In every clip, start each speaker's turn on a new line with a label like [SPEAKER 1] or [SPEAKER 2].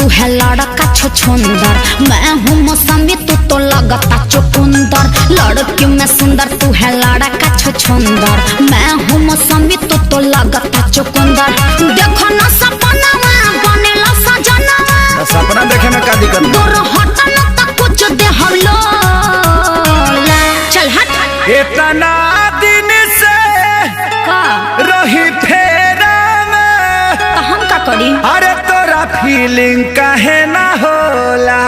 [SPEAKER 1] तू है लड़का छुछुंदर, मैं हूँ मौसमी तू तो लगता चुकुंदर। लड़की में सुंदर तू है लड़का छुछुंदर, मैं हूँ मौसमी तू तो लगता चुकुंदर। देखो ना सपना बनेला सजना,
[SPEAKER 2] सपना देखे में का दिक्कत?
[SPEAKER 1] दूर हट ना तो कुछ दे हम लोग। चल हट।
[SPEAKER 2] इतना दिन से
[SPEAKER 1] का
[SPEAKER 2] रही फेरा में,
[SPEAKER 1] तो हम का करी?
[SPEAKER 2] अरे तोरा फीलिंग काहे ना होला?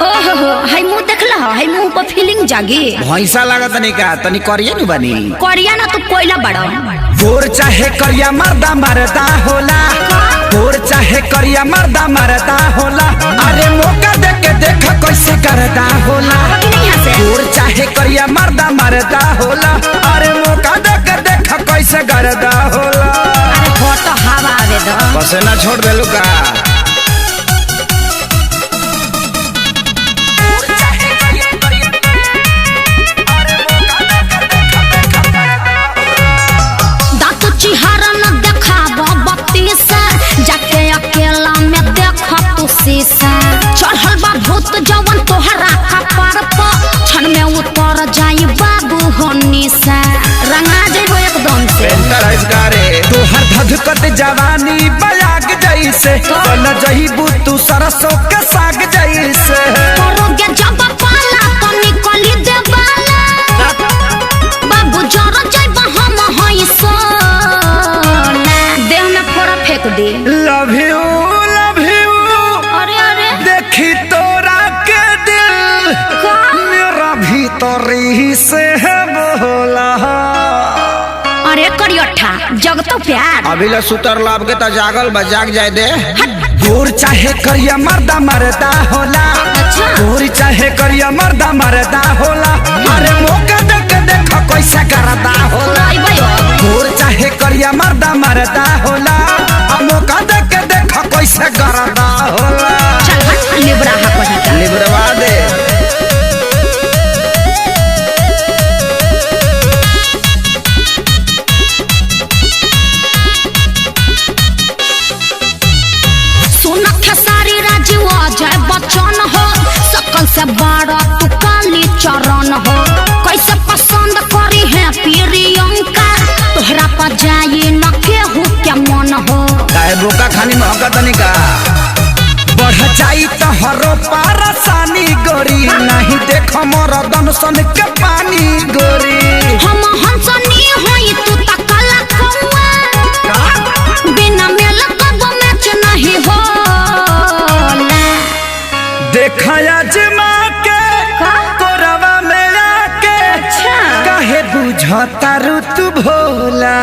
[SPEAKER 1] ओहो हाय मुंह देखला, हाय मुंह पर फीलिंग जागी।
[SPEAKER 2] भैंसा लागत नहीं का तनी करिए नु बनी।
[SPEAKER 1] करिया ना तू कोयला बड़ा।
[SPEAKER 2] गोर चाहे करिया मर्दा मरदा होला, गोर चाहे करिया मर्दा मरदा होला। अरे मौका दे के देख कैसे करदा होला। गोर चाहे करिया मर्दा मरदा होला, अरे मौका दे के देख कैसे करदा होला।
[SPEAKER 1] अरे फोटो हवा आवे दो।
[SPEAKER 2] बस ना छोड़ देलू का।
[SPEAKER 1] चढ़ल बा भूत जवन तोहरा कपार पर, क्षण में उतर जाई बाबू होनी से। रंगा जेबो एकदम से।
[SPEAKER 2] तोहर धधकत जवानी बयाग जैसे, बन जईबू तू सरसों के साग जैसे।
[SPEAKER 1] करोगे जब पाला तो निकली देवाला, बाबू जर जइबा हम हई सोना। देह में फोड़ा फेंक दे।
[SPEAKER 2] लव यू देखी तोरा के दिल मेरा भीतरी से है बोला।
[SPEAKER 1] अरे करियठा जग तो प्यार
[SPEAKER 2] अभी ले सुतर लाभ के तो जागल बजाग जाए दे। गोर चाहे करिया मर्दा मरदा होला,
[SPEAKER 1] अच्छा।
[SPEAKER 2] गोर चाहे करिया मर्दा मरदा होला। अरे मौका दे के देख कैसे करदा होला। गोर चाहे करिया मर्दा मरदा होला, मौका दे के देख कैसे करदा होला। लिब्रवा दे।
[SPEAKER 1] सुन खेसारी राजू अजय बच्चन हो, सकल से बड़ा तू काली चरण हो। कैसे पसंद करी है प्रियंका, तोहरा पर जाई न केहू के मन हो।
[SPEAKER 2] काहे बोका खानी महकत निका। बढ़ जाई तो हरो पारसानी गोरी, नहीं देख मोर दनसन के पानी गोरी।
[SPEAKER 1] हम हंसनी होई तू त काला कौआ, बिना मेल कब मैच नहीं होला।
[SPEAKER 2] देखा आजमा के कोरवा में आके, काहे बुझता ऋतु भोला।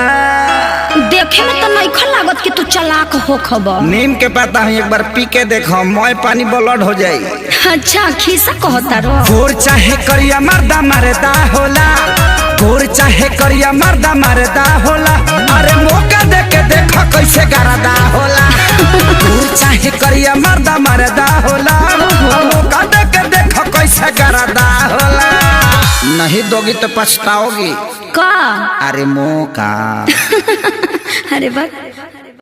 [SPEAKER 1] देखे में तो नहीं लागत कि तू चालाक हो खबर।
[SPEAKER 2] नीम के पता है एक बार पी के देखो, मोय पानी ब्लड हो जाई।
[SPEAKER 1] अच्छा खीसा कहता रो।
[SPEAKER 2] गोर चाहे करिया मर्दा मरदा होला, गोर चाहे करिया मर्दा मरदा होला। अरे मौका दे के देख कैसे करदा होला। गोर चाहे करिया मर्दा मरदा होला, मौका दे के देख कैसे करदा होला। नहीं दोगी तो पछताओगी।
[SPEAKER 1] का
[SPEAKER 2] अरे मौका
[SPEAKER 1] अरे बात